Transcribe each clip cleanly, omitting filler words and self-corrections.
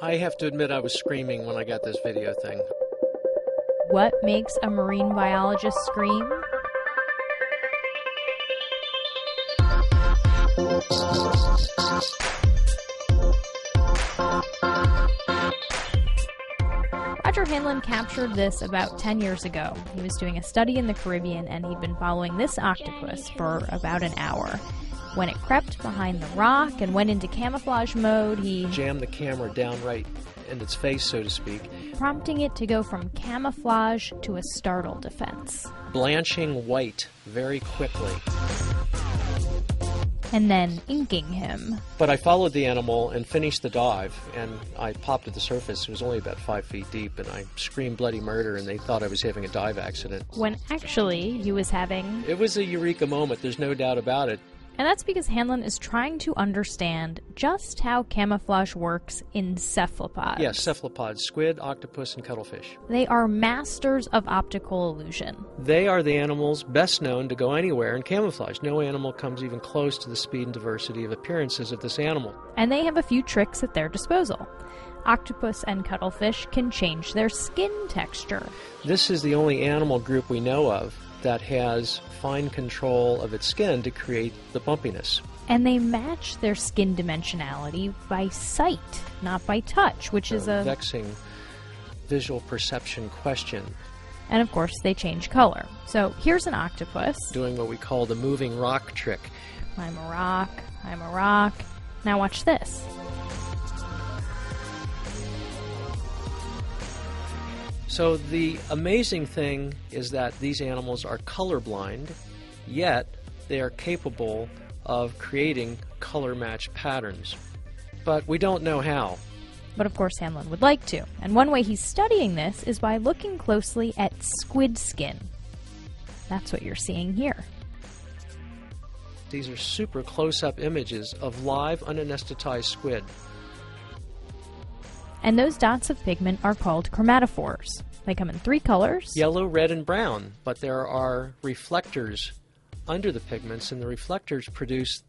I have to admit I was screaming when I got this video thing. What makes a marine biologist scream? Roger Hanlon captured this about 10 years ago. He was doing a study in the Caribbean and he'd been following this octopus for about an hour. When it crept behind the rock and went into camouflage mode, he jammed the camera down right in its face, so to speak, prompting it to go from camouflage to a startle defense. Blanching white very quickly. And then inking him. But I followed the animal and finished the dive, and I popped at the surface. It was only about 5 feet deep, and I screamed bloody murder, and they thought I was having a dive accident. When actually he was having... It was a eureka moment, there's no doubt about it. And that's because Hanlon is trying to understand just how camouflage works in cephalopods. Yes, cephalopods, squid, octopus, and cuttlefish. They are masters of optical illusion. They are the animals best known to go anywhere in camouflage. No animal comes even close to the speed and diversity of appearances of this animal. And they have a few tricks at their disposal. Octopus and cuttlefish can change their skin texture. This is the only animal group we know of that has fine control of its skin to create the bumpiness. And they match their skin dimensionality by sight, not by touch, which is a vexing visual perception question. And of course, they change color. So here's an octopus doing what we call the moving rock trick. I'm a rock, I'm a rock. Now watch this. So the amazing thing is that these animals are colorblind, yet they are capable of creating color-matched patterns. But we don't know how. But of course Hanlon would like to. And one way he's studying this is by looking closely at squid skin. That's what you're seeing here. These are super close-up images of live, unanesthetized squid. And those dots of pigment are called chromatophores. They come in 3 colors. Yellow, red, and brown. But there are reflectors under the pigments, and the reflectors produce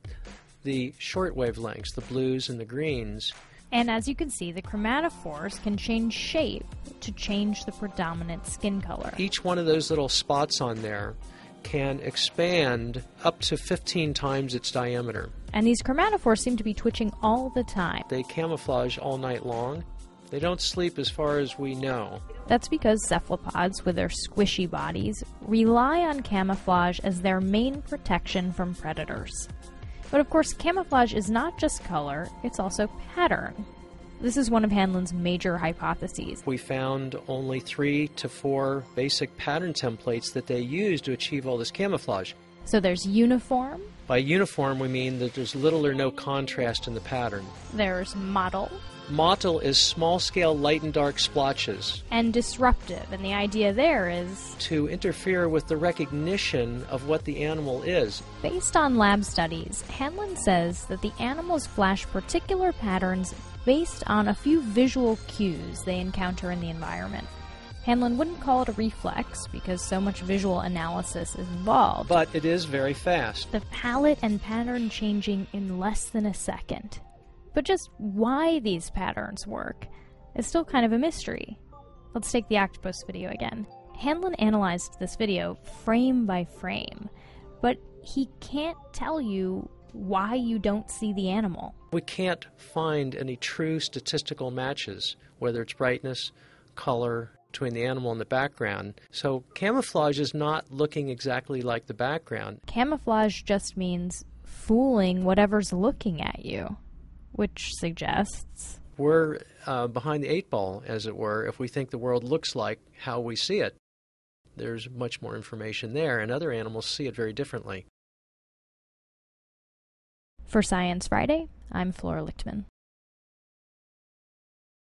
the short wavelengths, the blues and the greens. And as you can see, the chromatophores can change shape to change the predominant skin color. Each one of those little spots on there can expand up to 15 times its diameter. And these chromatophores seem to be twitching all the time. They camouflage all night long. They don't sleep as far as we know. That's because cephalopods, with their squishy bodies, rely on camouflage as their main protection from predators. But of course, camouflage is not just color, it's also pattern. This is one of Hanlon's major hypotheses. We found only 3 to 4 basic pattern templates that they use to achieve all this camouflage. So there's uniform. By uniform, we mean that there's little or no contrast in the pattern. There's mottle. Mottle is small-scale light and dark splotches. And disruptive, and the idea there is to interfere with the recognition of what the animal is. Based on lab studies, Hanlon says that the animals flash particular patterns based on a few visual cues they encounter in the environment. Hanlon wouldn't call it a reflex because so much visual analysis is involved. But it is very fast. The palette and pattern changing in less than a second. But just why these patterns work is still kind of a mystery. Let's take the octopus video again. Hanlon analyzed this video frame by frame, but he can't tell you why you don't see the animal. We can't find any true statistical matches, whether it's brightness, color, between the animal and the background. So camouflage is not looking exactly like the background. Camouflage just means fooling whatever's looking at you, which suggests we're behind the 8 ball, as it were, if we think the world looks like how we see it. There's much more information there, and other animals see it very differently. For Science Friday, I'm Flora Lichtman.